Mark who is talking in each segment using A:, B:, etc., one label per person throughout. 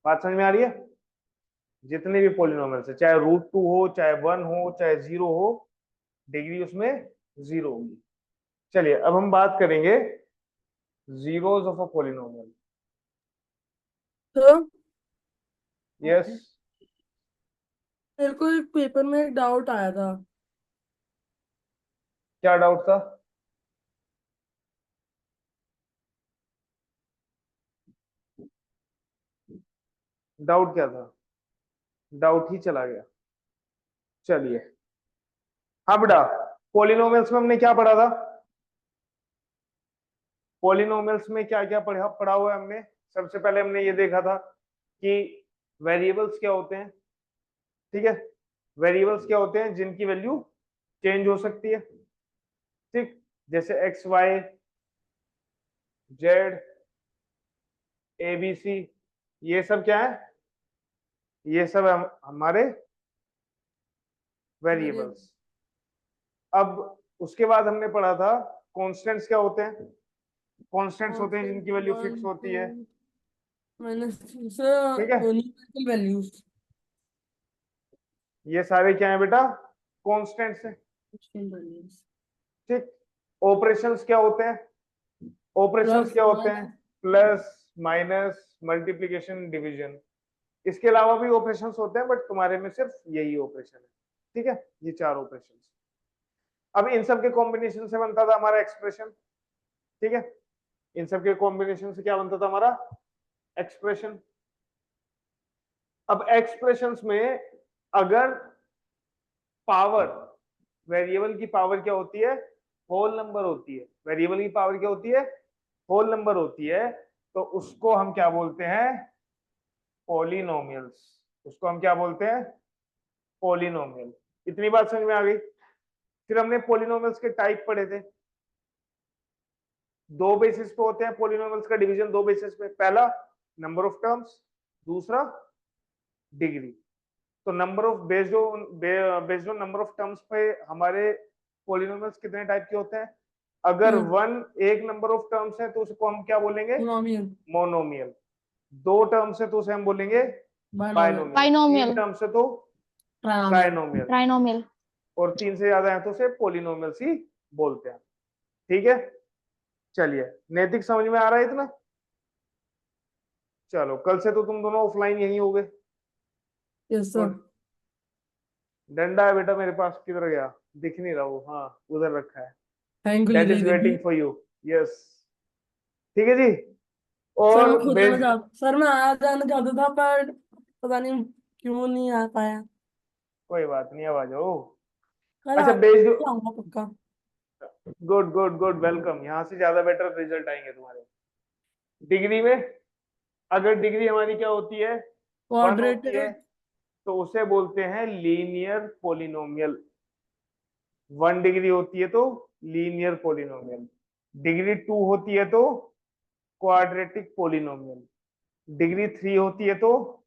A: बात समझ में आ रही है? जितने भी पॉलिनोमियल्स है, चाहे √2 हो, चाहे 1 हो, चाहे 0 हो, डिग्री उसमें 0 होगी। चलिए अब हम बात करेंगे जीरोस ऑफ अ पॉलिनोमियल।
B: तो
A: यस।
B: मेरे को एक पेपर में एक डाउट आया था।
A: क्या डाउट था? डाउट क्या था? डाउट ही चला गया। चलिए, हाँ बेटा, पॉलिनोमियल्स में हमने क्या पढ़ा था? पॉलिनोमियल्स में क्या क्या पढ़ा हुआ है हमने? सबसे पहले हमने ये देखा था कि वेरिएबल्स क्या होते हैं। ठीक है, वेरिएबल्स क्या होते हैं जिनकी वैल्यू चेंज हो सकती है। ठीक, जैसे X Y Z A B C, ये सब क्या है? ये सब हमारे
B: मेरे
A: वेरिएबल्स। अब उसके बाद हमने पढ़ा था कॉन्स्टेंट्स क्या होते हैं। कॉन्स्टेंट्स होते हैं जिनकी वैल्यू फिक्स
B: वन
A: होती
B: टू
A: है।
B: माइनस
A: ठीक है,
B: न्यूमेरिकल वैल्यूज।
A: ये सारे क्या है बेटा? कॉन्स्टेंट्स है। ठीक, ऑपरेशंस क्या होते हैं? ऑपरेशंस
B: प्लस
A: क्या होते हैं?
B: Minus.
A: Plus minus multiplication division. इसके अलावा भी ऑपरेशंस होते हैं, बट तुम्हारे में सिर्फ यही ऑपरेशन है। ठीक है, ये 4 ऑपरेशंस। अब इन सब के कॉम्बिनेशन से बनता था हमारा एक्सप्रेशन। ठीक है, इन सब के कॉम्बिनेशन से क्या बनता था हमारा? एक्सप्रेशन। अब एक्सप्रेशंस में अगर पावर, वेरिएबल की पावर क्या होती है? होल नंबर होती है। वेरिएबल की पावर क्या होती है? होल नंबर होती है। तो उसको हम क्या बोलते हैं? पॉलिनोमियल्स। उसको हम क्या बोलते हैं? पॉलिनोमियल। इतनी बात समझ में आ गई? फिर हमने पॉलिनोमियल्स के टाइप पढ़े थे। दो बेसिस पे होते हैं पॉलिनोमियल्स का डिवीजन, दो बेसिस पे। पहला नंबर ऑफ टर्म्स, दूसरा डिग्री। तो number of based on number of terms पे हमारे पॉलिनोमियल्स कितने टाइप के होते हैं? अगर 1 एक नंबर ऑफ टर्म्स है तो उसको हम क्या बोलेंगे?
B: मोनोमियल।
A: मोनोमियल। 2 टर्म्स है तो उसे हम बोलेंगे
B: बायनोमियल।
A: बायनोमियल। 3
C: बाइनोमियल।
A: टर्म्स है तो
B: ट्रायनोमियल।
A: ट्राइनोमियल।
C: ट्राइनोमियल।
A: और 3 से ज्यादा है तो उसे पॉलिनोमियल्स ही बोलते हैं। ठीक है, चलिए, नैतिक समझ में आ रहा है इतना? चलो, कल से तो तुम दोनों ऑफलाइन यही हो गए।
B: Yes sir.
A: गुड। डंडा है बेटा मेरे पास, किधर गया? दिख नहीं रहा वो, हाँ उधर रखा है।
B: थैंक यू
A: दैट
B: लेने
A: इज
B: के लिए।
A: Waiting for you. यस, ठीक है जी।
B: सर
A: और
B: मैं खुद आना चाहता, सर मैं आ जाना चाहता था पर पता नहीं क्यों नहीं आ पाया।
A: कोई बात नहीं, अब आ जाओ।
B: कल
A: अच्छा, बेच दो।
B: आऊंगा पक्का।
A: Good good good, welcome. यहाँ से ज्यादा बेटर रिजल्ट आएंगे तुम्हारे। डिग्री में, अगर डिग्री हमारी क्या होती है? 1 होती है,
B: क्वाड्रेटिक।
A: तो उसे बोलते हैं लीनियर पोलिनोमियल। 1 डिग्री होती है तो लीनियर पोलिनोमियल। डिग्री 2 होती है तो क्वाड्रेटिक पोलिनोमियल। डिग्री 3 होती है तो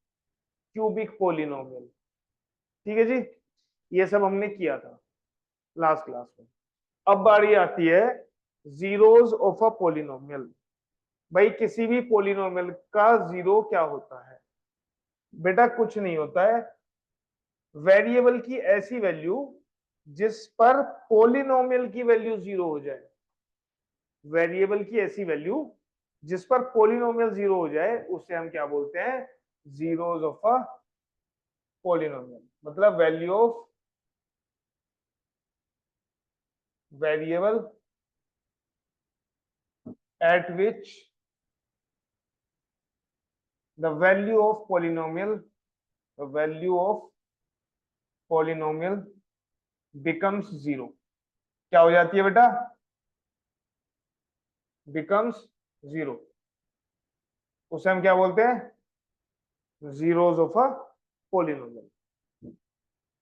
A: क्यूबिक पोलिनोमियल। ठीक है जी, ये सब हमने किया था लास्ट क्लास में। अब बारी आती है जीरोस ऑफ अ पोलिनोमियल। भाई किसी भी पोलिनोमियल का जीरो क्या होता है? बेटा कुछ नहीं होता है, वेरिएबल की ऐसी वैल्यू जिस पर पोलिनोमियल की वैल्यू 0 हो जाए। वेरिएबल की ऐसी वैल्यू जिस पर पोलिनोमियल 0 हो जाए उसे हम क्या बोलते हैं? Zeros of a polynomial. मतलब value of variable at which the value of polynomial becomes 0। क्या हो जाती है बेटा? becomes 0। उसे हम क्या बोलते हैं? Zeros of a polynomial.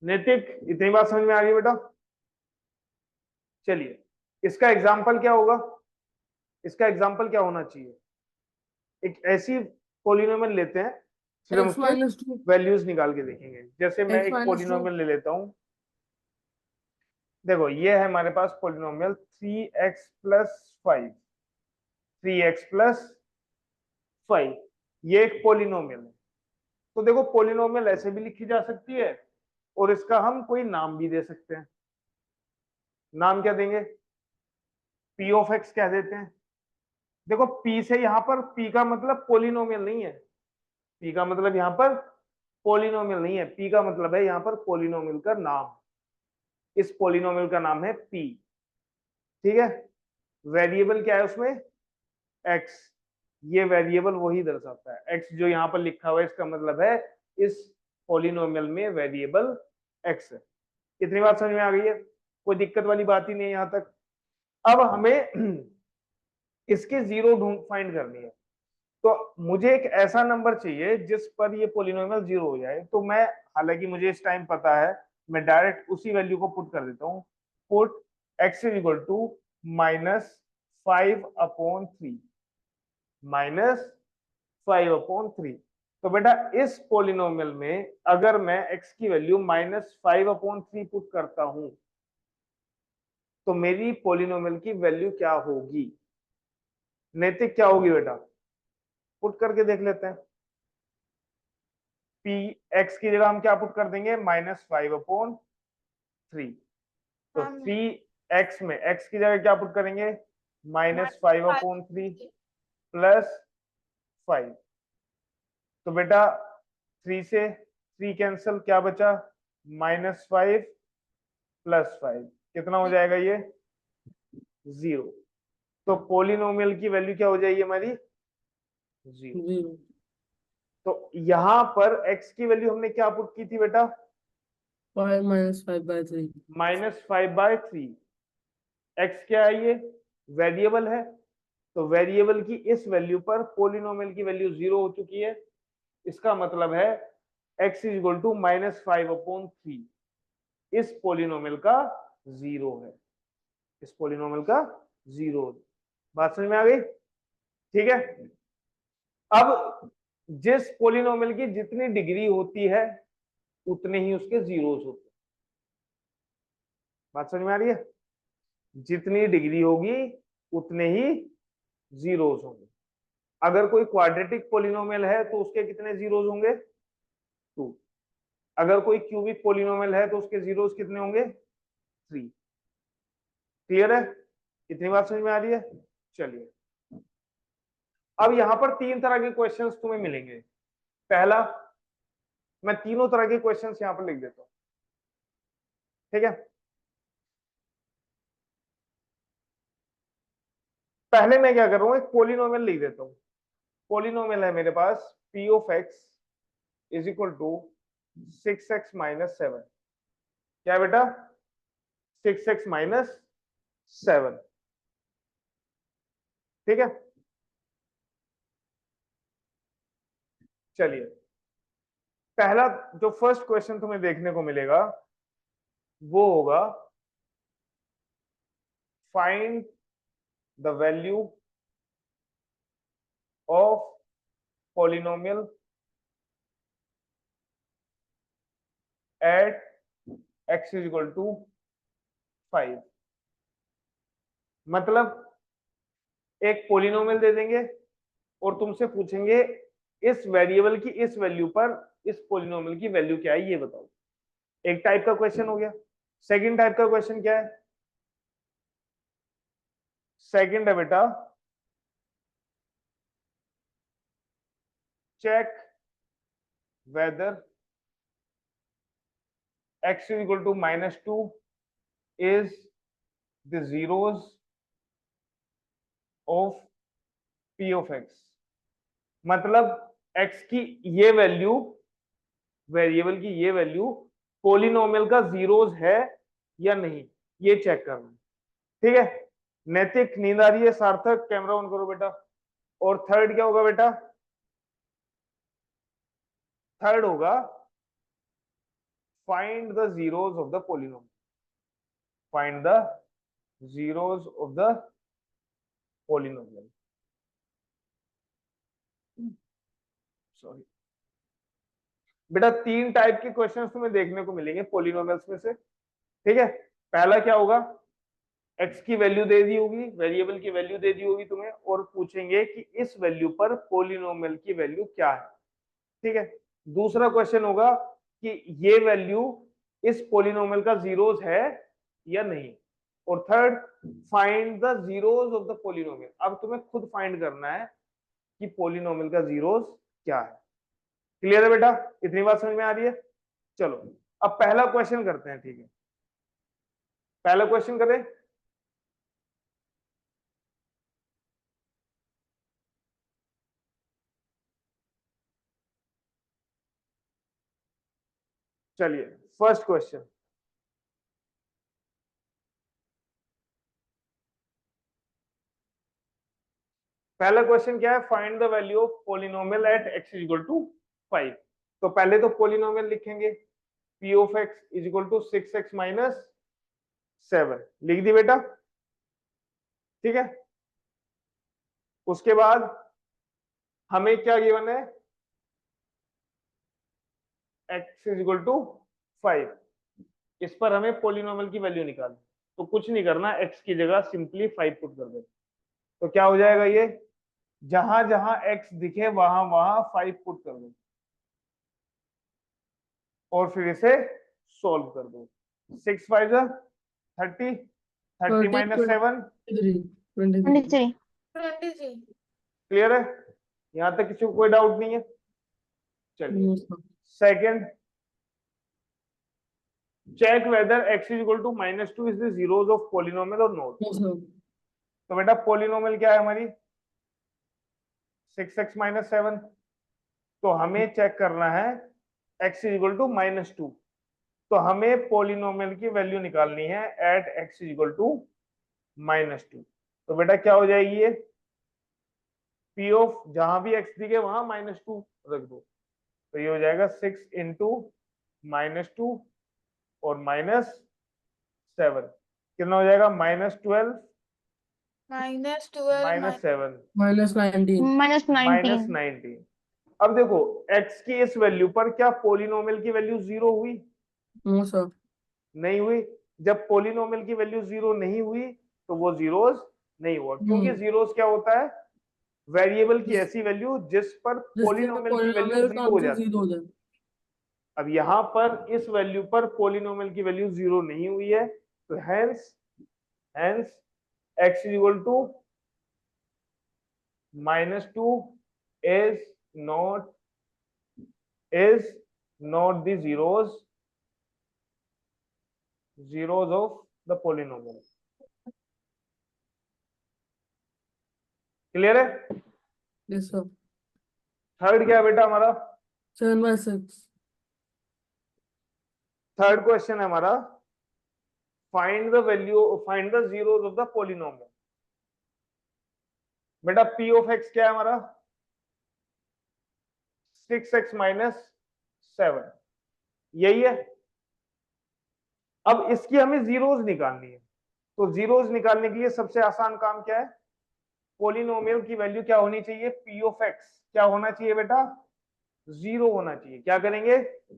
A: नैतिक, इतनी बात समझ में आ रही है बेटा? चलिए, इसका एग्जाम्पल क्या होगा? इसका एग्जाम्पल क्या होना चाहिए? एक ऐसी पोलिनोमियल लेते हैं, फिर हम
B: एक्स
A: उसके
B: माइनस टू।
A: वैल्यूज निकाल के देखेंगे। जैसे मैं
B: एक्स
A: एक
B: माइनस टू।
A: पोलिनोमियल ले लेता हूं। देखो, ये है हमारे पास पोलिनोमियल 3x+5। 3x+5, ये एक पोलिनोमियल है। तो देखो पोलिनोमियल ऐसे भी लिखी जा सकती है और इसका हम कोई नाम भी दे सकते हैं। नाम क्या देंगे? पी ऑफ एक्स कह देते हैं। देखो पी से यहां पर पी का मतलब पोलिनोमियल नहीं है, पी का मतलब यहां पर पोलिनोमियल नहीं है, पी का मतलब है यहां पर पोलिनोमियल का नाम। इस पोलिनोमियल का नाम है पी। ठीक है, वेरिएबल क्या है उसमें? एक्स। ये वेरिएबल वही दर्शाता है, एक्स जो यहाँ पर लिखा हुआ है इसका मतलब है इस पोलिनोमियल में वेरिएबल एक्स है। इतनी बात समझ में आ गई है? कोई दिक्कत वाली बात ही नहीं है यहां तक। अब हमें इसके जीरो ढूंढ फाइंड करनी है। तो मुझे एक ऐसा नंबर चाहिए जिस पर ये पोलिनोमियल जीरो हो जाए। तो मैं, हालांकि मुझे इस टाइम पता है, मैं डायरेक्ट उसी वैल्यू को पुट कर देता हूँ। Put x is equal to -5/3, -5/3। तो बेटा इस पोलिनोमियल में अगर मैं x की वैल्यू -5/3 पुट करता हूं तो मेरी पोलिनोमियल की वैल्यू क्या होगी? नैतिक क्या होगी बेटा? पुट करके देख लेते हैं। पी एक्स की जगह हम क्या पुट कर देंगे? -5/3। तो
C: हाँ
A: थ्री एक्स में एक्स की जगह क्या पुट करेंगे? -5/3 +5। तो बेटा 3 से 3 कैंसिल, क्या बचा? -5 +5 कितना हो जाएगा ये? 0। तो पोलिनोमियल की वैल्यू क्या हो जाएगी हमारी? 0।
B: 0।
A: तो यहां पर x की वैल्यू हमने क्या पुट की थी बेटा?
B: 5 -5/3।
A: -5/3। x क्या है? ये वेरिएबल है। तो वेरिएबल की इस वैल्यू पर पोलिनोमियल की वैल्यू 0 हो चुकी है। इसका मतलब है x इज इक्वल टू -5/3 इस पोलिनोमियल का 0 है। इस पोलिनोमियल का 0। बात समझ में आ गई? ठीक है। अब जिस पोलिनोमियल की जितनी डिग्री होती है उतने ही उसके जीरोस होते हैं। बात समझ में आ रही है? जितनी डिग्री होगी उतने ही जीरोस होंगे। अगर कोई क्वाड्रेटिक पोलिनोमियल है तो उसके कितने जीरोस होंगे? 2। अगर कोई क्यूबिक पोलिनोमियल है तो उसके जीरोस कितने होंगे? 3। क्लियर है? इतनी बात समझ में आ रही है? चलिए, अब यहां पर 3 तरह के क्वेश्चंस तुम्हें मिलेंगे। पहला, मैं तीनों तरह के क्वेश्चंस यहां पर लिख देता हूं। ठीक है, पहले मैं क्या कर रहा हूं, एक पोलिनोमियल लिख देता हूं। पोलिनोमियल है मेरे पास p of x is equal to 6x - 7। क्या बेटा? 6x - 7। ठीक है, चलिए, पहला जो फर्स्ट क्वेश्चन तुम्हें देखने को मिलेगा वो होगा find the value of polynomial at x is equal to 5। मतलब एक पोलिनोमियल दे देंगे और तुमसे पूछेंगे इस वेरिएबल की इस वैल्यू पर इस पोलिनोमियल की वैल्यू क्या है ये बताओ। एक टाइप का क्वेश्चन हो गया। सेकंड टाइप का क्वेश्चन क्या है? सेकंड है बेटा check whether x is equal to -2 is the zeros of p of x। मतलब x की ये वैल्यू, वेरिएबल की ये वैल्यू पोलिनोमियल का जीरोस है या नहीं, ये चेक करना है। ठीक है, नैतिक नींद आ रही है? सार्थक कैमरा ऑन करो बेटा। और थर्ड क्या होगा बेटा? थर्ड होगा find the zeros of the polynomial। find the zeros of the polynomial। Sorry बेटा, 3 टाइप के क्वेश्चंस तुम्हें देखने को मिलेंगे पोलिनोमियल्स में से। ठीक है, पहला क्या होगा? x की वैल्यू दे दी होगी, वेरिएबल की वैल्यू दे दी होगी तुम्हें और पूछेंगे कि इस वैल्यू पर पोलिनोमियल की वैल्यू क्या है। ठीक है, दूसरा क्वेश्चन होगा कि ये वैल्यू इस पोलिनोमियल का जीरोस है या नहीं। और third, find the zeros of the polynomial. अब तुम्हें खुद फाइंड करना है कि पोलिनोमियल का जीरोस क्या है। क्लियर है बेटा? इतनी बात समझ में आ रही है? चलो अब पहला क्वेश्चन करते हैं, ठीक है? पहला क्वेश्चन करें। चलिए फर्स्ट क्वेश्चन, पहला क्वेश्चन क्या है? Find the value of polynomial at x equal to 5। तो पहले तो पोलिनोमियल लिखेंगे, p of x is equal to 6x minus 7, लिख दी बेटा? ठीक है। उसके बाद हमें क्या गिवन है? x is equal to 5। इस पर हमें पोलिनोमियल की वैल्यू निकालनी। तो कुछ नहीं करना, x की जगह सिंपली 5 पुट कर देना। तो क्या हो जाएगा? ये जहां जहां x दिखे वहां वहां 5 पुट कर दो और फिर इसे सॉल्व कर दो। 6 5 30, 30
B: 30
A: माइनस 7।
B: 23 23
C: 23
A: क्लियर है? यहां तक किसी को कोई डाउट नहीं है? चलिए second, check whether x is equal to -2 is the zeros of polynomial और नॉट। तो बेटा पॉलिनोमियल क्या है हमारी? 6x minus 7। तो हमें चेक करना है x इज इक्वल टू -2। तो हमें पॉलिनोमियल की वैल्यू निकालनी है at x is equal to -2। तो बेटा क्या हो जाएगी ये? p ऑफ जहां भी x दिखे वहां -2 रख दो। तो ये हो जाएगा 6 इंटू -2 और -7, कितना हो जाएगा? -12 -7
B: -19
A: -19। अब देखो x की इस वैल्यू पर क्या पोलिनोमियल की वैल्यू 0 हुई?
B: नो सर
A: नहीं हुई। जब पोलिनोमियल की वैल्यू 0 नहीं हुई तो वो जीरोस नहीं हुआ, क्योंकि जीरोस क्या होता है? वेरिएबल की ऐसी वैल्यू जिस पर
B: जिससे
A: पोलिनोमियल की वैल्यू
B: पॉलिनोमियल का
A: 0 हो
B: आंसर
A: जाती
B: 0
A: है।
B: हो जाए।
A: अब यहां पर इस वैल्यू पर पोलिनोमियल की वैल्यू 0 नहीं हुई है, तो hence hence x is equal to -2 is not is not the zeros of the polynomial। Clear है?
B: यस सर
A: थर्ड क्या है बेटा हमारा?
B: 7/6
A: थर्ड क्वेश्चन है हमारा, find the zeros of the polynomial. बेटा p ऑफ x क्या है हमारा? 6x माइनस 7, यही है। अब इसकी हमें जीरोस निकालनी है। तो जीरोस निकालने के लिए सबसे आसान काम क्या है? पोलिनोमियल की वैल्यू क्या होनी चाहिए? p ऑफ x क्या होना चाहिए बेटा? 0 होना चाहिए। क्या करेंगे?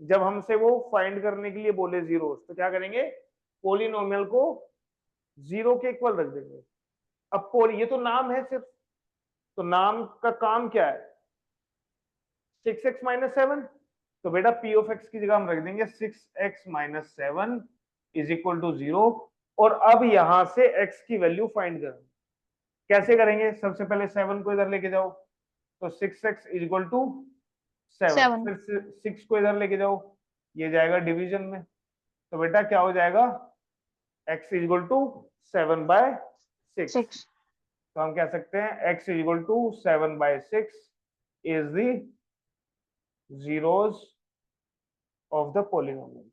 A: जब हमसे वो फाइंड करने के लिए बोले जीरोस, तो क्या करेंगे? पोलिनोमियल को 0 के इक्वल रख देंगे। अब ये तो नाम है सिर्फ, तो नाम का काम क्या है? 6x minus 7। तो बेटा p ऑफ x की जगह हम रख देंगे 6x minus 7 is equal to 0। और अब यहां से x की वैल्यू फाइंड करेंगे। कैसे करेंगे? सबसे पहले 7 को इधर लेके जाओ, तो 6x इज इक्वल टू 7।
C: 7
A: फिर 6 को इधर लेके जाओ, ये जाएगा डिवीजन में। तो बेटा क्या हो जाएगा? x is equal to 7/6।
C: 6
A: तो हम कह सकते हैं x is equal to 7/6 is the zeros of the polynomial।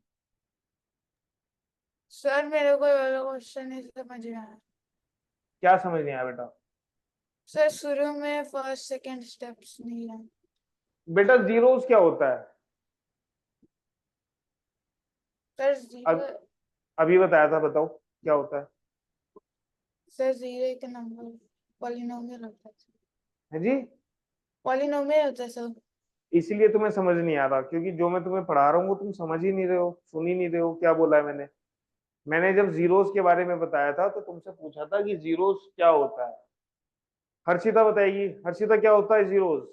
D: Sir मेरे को ये वाला क्वेश्चन नहीं समझ में आया।
A: क्या समझ नहीं आया बेटा?
D: सर शुरू में फर्स्ट सेकंड स्टेप्स नहीं है।
A: बेटा जीरोस क्या होता है?
D: सर जीरो,
A: अभी बताया था, बताओ क्या होता है?
D: सर जीरो एक नंबर पॉलिनोमियल होता है।
A: है जी?
D: पॉलिनोमियल होता है सर।
A: इसीलिए तुम्हें समझ नहीं आ रहा, क्योंकि जो मैं तुम्हें पढ़ा रहा हूँ वो तुम समझ ही नहीं रहे हो, सुन ही नहीं रहे हो। क्या बोला है मैंने? मैंने जब जीरोस के बारे में बताया था तो तुमसे पूछा था कि जीरोस क्या होता है। हर्षिता बताएगी, हर्षिता क्या होता है जीरोस?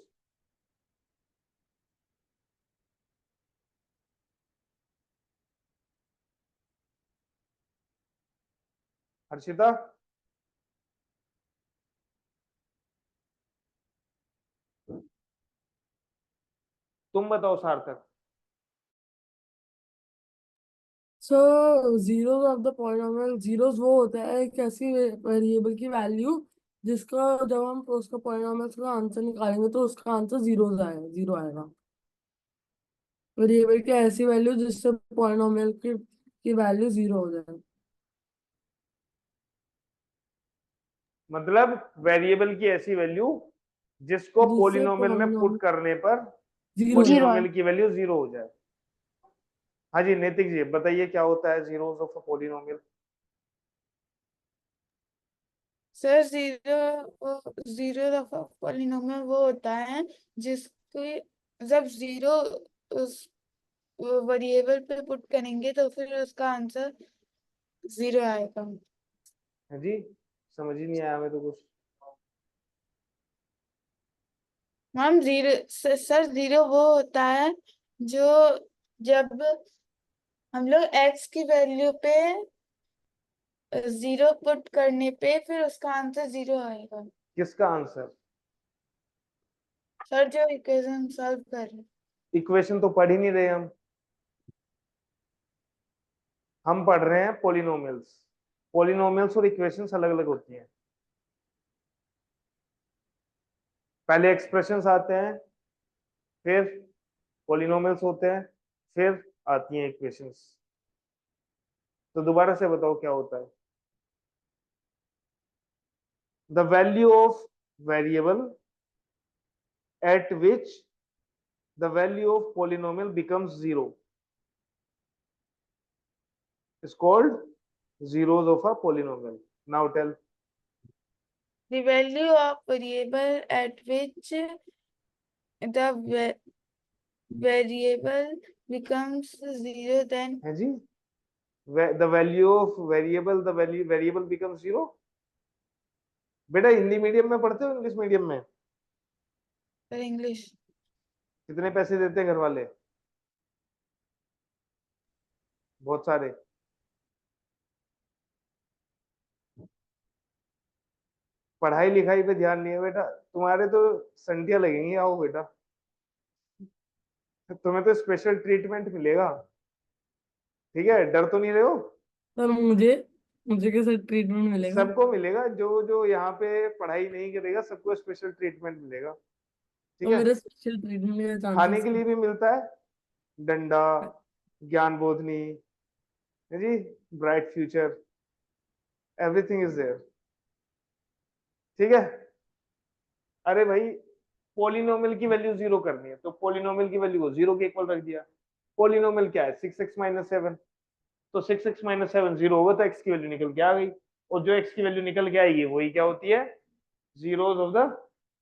A: हर्षिता, तुम बताओ Sarthak.
B: So zeros of the polynomial, zeros वो होता है एक ऐसी वेरिएबल की वैल्यू जिसका जब हम उसका पॉलिनोमियल का आंसर निकालेंगे तो उसका आंसर जीरो आएगा। वेरिएबल की ऐसी वैल्यू जिससे पॉलिनोमियल की वैल्यू जीरो हो जाए।
A: मतलब वेरिएबल की ऐसी वैल्यू जिसको
B: जिससे
A: पॉलिनोमियल में
B: पॉलिनोमियल
A: पुट करने पर
B: जीरो
D: जीरो
A: पॉलिनोमियल की वैल्यू जीरो हो जाए। हाँ जी नैतिक जी बताइए क्या होता है zeros of a polynomial.
D: Sir zero दफा पॉलिनोमियल वो होता है जिसके जब जीरो उस वेरिएबल पे पुट करेंगे तो फिर उसका आंसर जीरो आएगा।
A: हाँ जी समझ ही नहीं आया हमें तो कुछ।
D: मैम जीरो सर जीरो वो होता है जो जब हम लोग एक्स की वैल्यू पे जीरो पुट करने पे फिर उसका आंसर जीरो आएगा।
A: किसका आंसर?
D: सर जो इक्वेशन सॉल्व कर रहे हैं।
A: इक्वेशन तो पढ़ ही नहीं रहे हम पढ़ रहे हैं पॉलिनोमियल्स। पॉलिनोमियल्स और इक्वेशंस अलग अलग होती हैं। पहले एक्सप्रेशंस आते हैं, फिर पॉलिनोमियल्स होते हैं, फिर आती हैं इक्वेशंस। तो दोबारा से बताओ क्या होता है। The value of variable at which the value of polynomial becomes zero is called zeros of a polynomial. Now tell.
D: The value of variable at which the variable becomes zero then
A: है जी, the value of variable, the value variable becomes zero. बेटा Hindi medium में पढ़ते हो English medium में?
D: for English
A: कितने पैसे देते हैं घर वाले? बहुत सारे। पढ़ाई लिखाई पे ध्यान नहीं है बेटा तुम्हारे तो संटियां लगेंगी। आओ बेटा तुम्हें तो स्पेशल ट्रीटमेंट मिलेगा। ठीक है डर तो नहीं रहे हो?
B: सर मुझे मुझे कैसे ट्रीटमेंट मिलेगा?
A: सबको मिलेगा जो जो यहाँ पे पढ़ाई नहीं करेगा सबको स्पेशल ट्रीटमेंट मिलेगा। ठीक
B: तो
A: है
B: मेरे स्पेशल ट्रीटमेंट के
A: खाने
B: चांसेस।
A: के लिए भी मिलता है डंडा, ज्ञान बोधनी, है जी, bright future, everything is there. ठीक है अरे भाई पोलिनोमियल की वैल्यू जीरो करनी है तो पोलिनोमियल की वैल्यू को जीरो के इक्वल रख दिया। पोलिनोमियल क्या है 6x-7, तो 6x-7 जीरो होगा तो x की वैल्यू निकल के आ गई। और जो x की वैल्यू निकल के आएगी वही क्या होती है zeros of the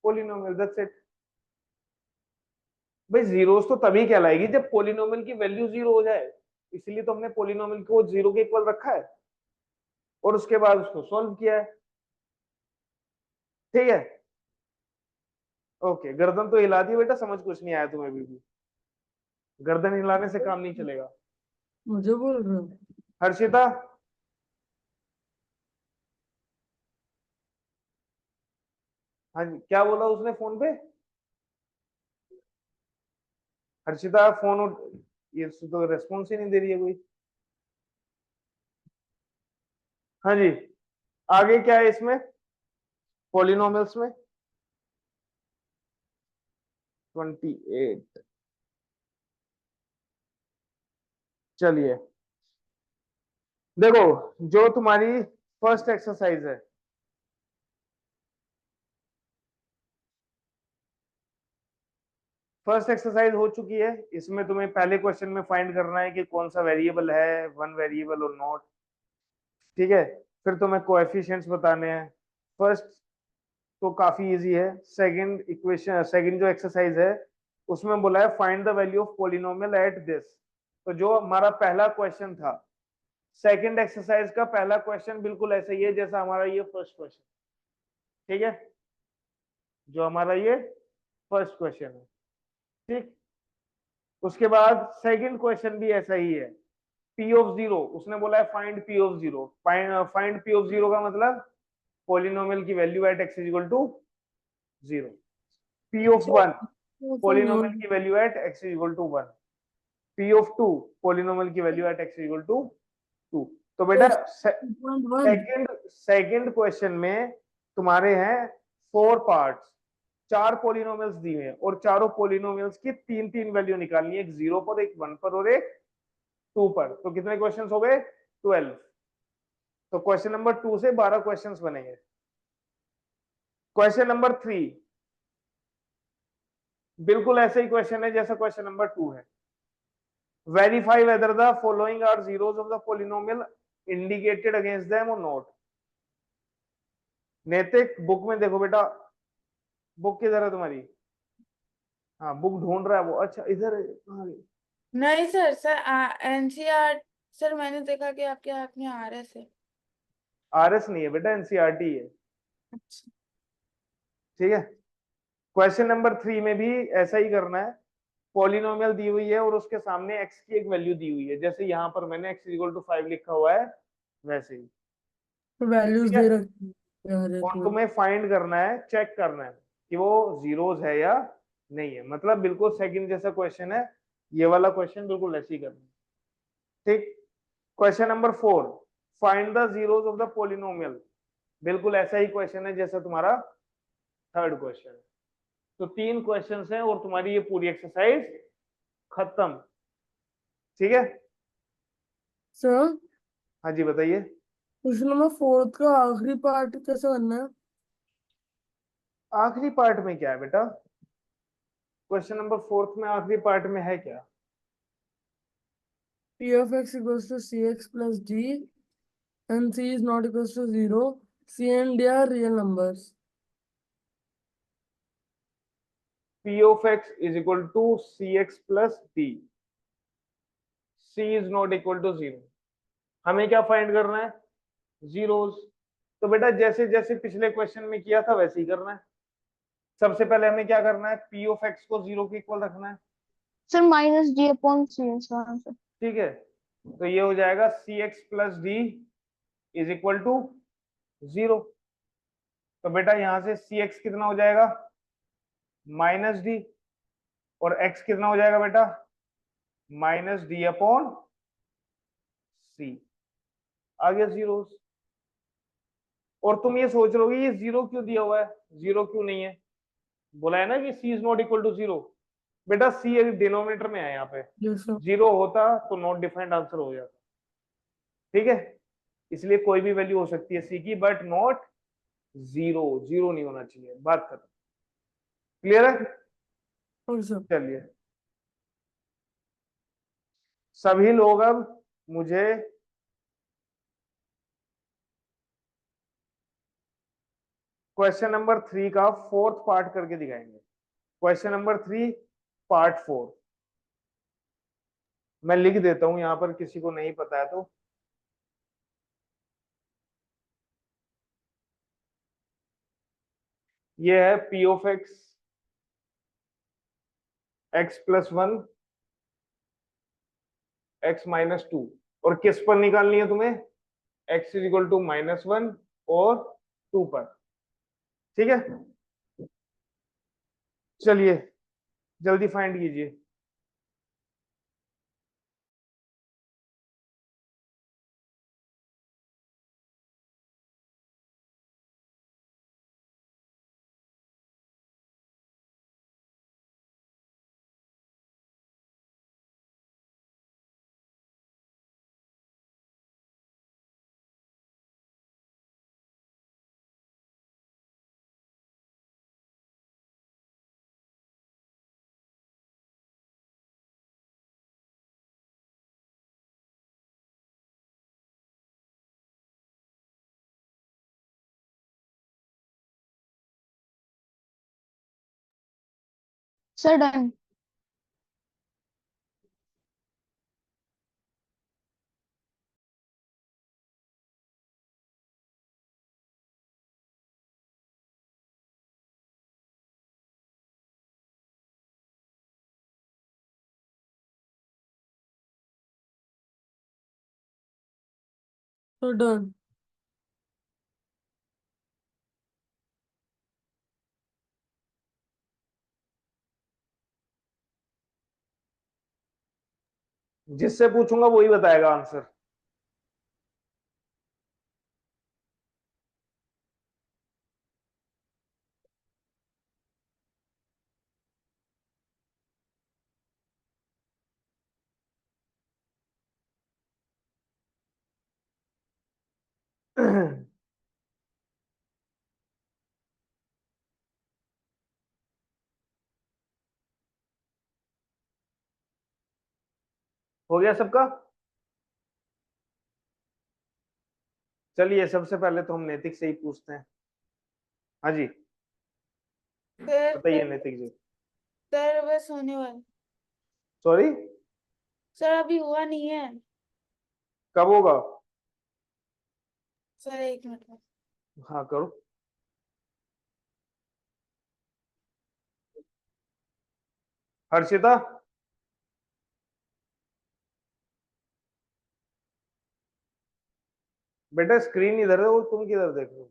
A: polynomial. That's it. भाई जीरोस तो तभी कहलाएगी जब पोलिनोमियल की वैल्यू जीरो हो जाए। इसलिए तो हमने पोलिनोमियल को जीरो के इक्वल रखा है और उसके बाद उसको सॉल्व किया है। ठीक है ओके गर्दन तो हिला दी बेटा समझ कुछ नहीं आया तुम्हें अभी भी। गर्दन हिलाने से काम नहीं चलेगा।
B: मुझे बोल रहे हो?
A: हर्षिता हाँ जी क्या बोला उसने फोन पे? हर्षिता फोन ये तो रेस्पॉन्स ही नहीं दे रही है कोई। हाँ जी आगे क्या है इसमें पॉलिनोमियल्स में 28। चलिए देखो जो तुम्हारी फर्स्ट एक्सरसाइज है फर्स्ट एक्सरसाइज हो चुकी है। इसमें तुम्हें पहले क्वेश्चन में फाइंड करना है कि कौन सा वेरिएबल है वन वेरिएबल और नॉट। ठीक है फिर तुम्हें कोएफिशिएंट्स बताने हैं। फर्स्ट तो काफी इजी है। सेकंड इक्वेशन सेकंड जो एक्सरसाइज है उसमें बोला है find the value of polynomial at this. तो जो हमारा पहला क्वेश्चन था सेकंड एक्सरसाइज का पहला क्वेश्चन बिल्कुल ऐसा ही है जैसा हमारा ये फर्स्ट क्वेश्चन। ठीक है जो हमारा ये फर्स्ट क्वेश्चन है। ठीक उसके बाद सेकंड क्वेश्चन भी ऐसा ही है पी ऑफ जीरो, उसने बोला है find P of zero. Find P of zero का मतलब पॉलिनोमियल की value at X is equal to zero. P of
B: So,
A: one,
B: for
A: polynomial
B: known
A: की value at X is equal to one. P of two, polynomial की value at X is equal to two. तो बेटा
B: 2.1.
A: Second question में तुम्हारे हैं 4 parts, 4 polynomials दिए हैं और चारों पॉलिनोमियल्स की तीन तीन वैल्यू निकालनी है, एक 0 पर, एक 1 पर और एक 2 पर। तो कितने क्वेश्चंस हो गए? 12। तो क्वेश्चन नंबर 2 से 12 क्वेश्चंस बनेंगे। क्वेश्चन नंबर 3 बिल्कुल ऐसे ही क्वेश्चन है जैसा क्वेश्चन नंबर 2 है। Verify whether the following are zeros of the polynomial indicated against them और नॉट। नैतिक बुक में देखो बेटा, बुक किधर है तुम्हारी? हाँ बुक ढूंढ रहा है वो, अच्छा इधर है, कहाँ गई?
D: नहीं सर, एनसीआर सर, मैंने देखा कि आपके हाथ में आरएस है।
A: आरएस नहीं है बेटा, एनसीईआरटी है।
D: अच्छा।
A: ठीक है। क्वेश्चन नंबर 3 में भी ऐसा ही करना है। पॉलिनोमियल दी हुई है और उसके सामने एक्स की एक वैल्यू दी हुई है, जैसे यहाँ पर मैंने x इक्वल टू 5 लिखा हुआ है वैसे ही।
B: वैल्यूज
A: ठीक है।
B: दे रखी है हर एक
A: और
B: में।
A: तुम्हें फाइंड करना है, चेक करना है कि वो जीरोस है या नहीं है। मतलब बिल्कुल सेकंड जैसा क्वेश्चन है, ये वाला क्वेश्चन बिल्कुल ऐसे ही करना है। ठीक। Question number 4, find the zeros of the polynomial. बिल्कुल ऐसा ही क्वेश्चन है जैसा तुम्हारा थर्ड क्वेश्चन है। तो 3 क्वेश्चंस हैं और तुम्हारी ये पूरी एक्सरसाइज खत्म। ठीक है।
B: सर,
A: हाँ जी बताइए।
B: क्वेश्चन नंबर 4 का आखिरी पार्ट कैसे करना है?
A: आखिरी पार्ट में क्या है बेटा? क्वेश्चन नंबर 4 में आखिरी पार्ट में है क्या?
B: P of x equals to cx plus d and c is not equals to 0. C and d are real numbers.
A: P of x is equal to cx plus d, c is not equal to 0। हमें क्या find करना है? Zeros. तो बेटा जैसे जैसे पिछले question में किया था वैसे ही करना है। सबसे पहले हमें क्या करना है? P of x को 0 के इक्वल रखना है।
C: Sir minus d upon c इसका आंसर।
A: ठीक है। तो ये हो जाएगा cx plus d is equal to 0। तो बेटा यहां से cx कितना हो जाएगा? Minus D. और x कितना हो जाएगा बेटा? माइनस डी अपॉन सी। आ गया जीरोस। और तुम ये सोच रहे हो ये जीरो क्यों दिया हुआ है, जीरो क्यों नहीं है? बोला है ना कि C is not equal to zero. बेटा सी अभी डिनोमिनेटर में है, यहाँ पे
B: Yes, sir.
A: जीरो होता तो नॉट डिफाइंड आंसर हो जाता। ठीक है। इसलिए कोई भी वैल्यू हो सकती है सी की, बट नॉट जीरो। जीरो नहीं होना चाहिए। बात खत्म। क्लियर है?
B: Okay, sir.
A: चलिए सभी लोग अब मुझे क्वेश्चन नंबर 3 का 4th पार्ट करके दिखाएंगे। क्वेश्चन नंबर 3 पार्ट 4 मैं लिख देता हूं यहां पर, किसी को नहीं पता है तो। ये है P of x plus 1 x minus 2। और किस पर निकालनी है तुम्हें? x is equal to minus 1 और 2 पर। ठीक है। चलिए जल्दी फाइंड कीजिए।
C: Sir done.
B: So done.
A: जिससे पूछूंगा वही बताएगा आंसर। हो गया सबका? चलिए सबसे पहले तो हम नैतिक से ही पूछते हैं। हाँ जी,
D: सर
A: बताइए नैतिक जी।
D: सर बस होने वाला।
A: सॉरी,
D: सर अभी हुआ नहीं है।
A: कब होगा?
D: सर एक मिनट।
A: हाँ करो। हर्षिता, बेटा स्क्रीन इधर है और तुम किधर देख रहे हो?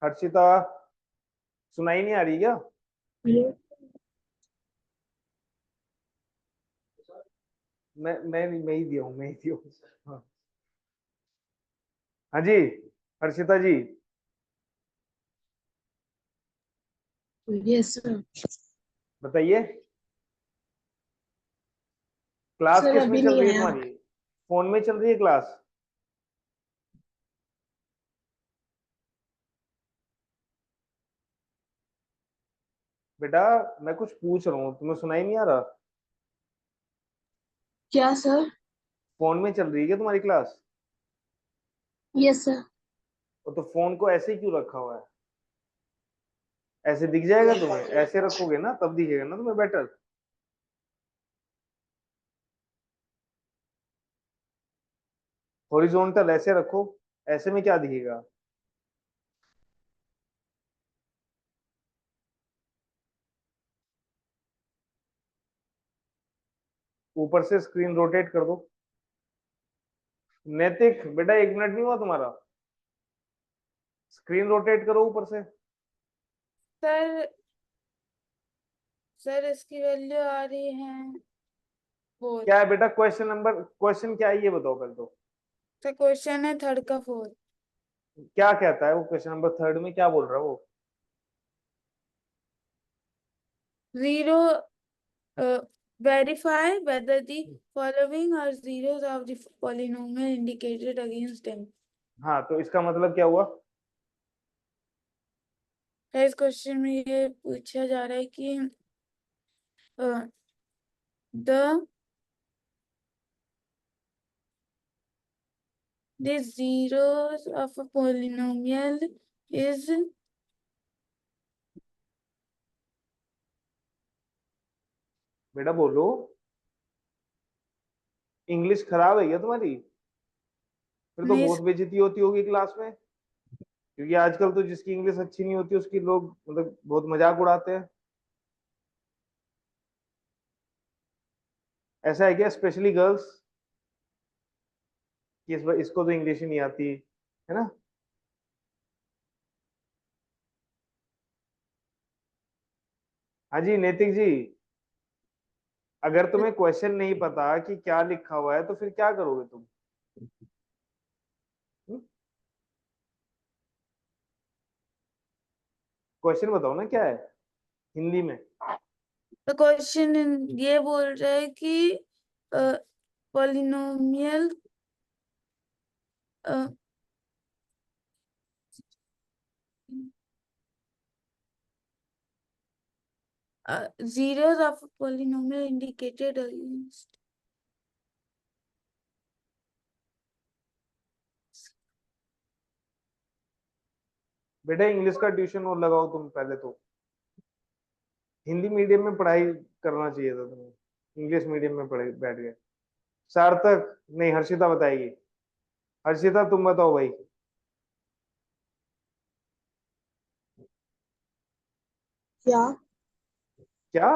A: हर्षिता, सुनाई नहीं आ रही क्या? मैं ही दिया हूँ, मैं ही दिया हूँ। हाँ हाँ जी, हर्षिता जी।
E: Yes sir.
A: बताइए, क्लास
E: सर
A: किस में
E: अभी
A: चल
E: नहीं
A: रही है
E: आया।
A: तुम्हारी? फोन में चल रही है क्लास? बेटा मैं कुछ पूछ रहा हूँ, तुम्हें सुनाई नहीं आ रहा?
E: क्या सर?
A: फोन में चल रही है क्या तुम्हारी क्लास?
E: Yes sir.
A: तो फोन को ऐसे ही क्यों रखा हुआ है? ऐसे दिख जाएगा तुम्हें? ऐसे रखोगे ना तब दिखेगा ना तुम्हें बेटर। हॉरिजॉन्टल ऐसे रखो, ऐसे में क्या दिखेगा? ऊपर से स्क्रीन रोटेट कर दो। नैतिक बेटा 1 मिनट नहीं हुआ तुम्हारा? स्क्रीन रोटेट करो ऊपर से।
D: सर सर इसकी वैल्यू आ रही है फोर।
A: क्या है बेटा क्वेश्चन क्या है ये बताओ पहले तो।
D: सर क्वेश्चन है थर्ड का फोर।
A: क्या कहता है वो क्वेश्चन नंबर थर्ड में, क्या बोल रहा है वो?
D: Zero, verify whether the following are zeros of the polynomial indicated against them.
A: हाँ तो इसका मतलब क्या हुआ?
D: इस क्वेश्चन में ये पूछा जा रहा है कि the zeros of a polynomial is
A: बेटा बोलो, इंग्लिश खराब है क्या तुम्हारी? फिर तो बहुत बेइज्जती होती होगी क्लास में, क्योंकि आजकल तो जिसकी इंग्लिश अच्छी नहीं होती उसकी लोग मतलब बहुत मजाक उड़ाते हैं। ऐसा है क्या, स्पेशली गर्ल्स, कि इसको तो इंग्लिश ही नहीं आती है ना? हाँ जी नैतिक जी, अगर तुम्हें क्वेश्चन नहीं पता कि क्या लिखा हुआ है तो फिर क्या करोगे तुम? क्वेश्चन बताओ ना क्या है हिंदी में।
D: तो क्वेश्चन ये बोल रहा है कि polynomial zeros of polynomial indicated against.
A: बेटा इंग्लिश का ट्यूशन और लगाओ तुम पहले तो। हिंदी मीडियम में पढ़ाई करना चाहिए था तुम्हें, इंग्लिश मीडियम में पढ़े बैठ गए। सार्थक नहीं, हर्षिता बताएगी। हर्षिता तुम बताओ भाई।
E: क्या?
A: क्या?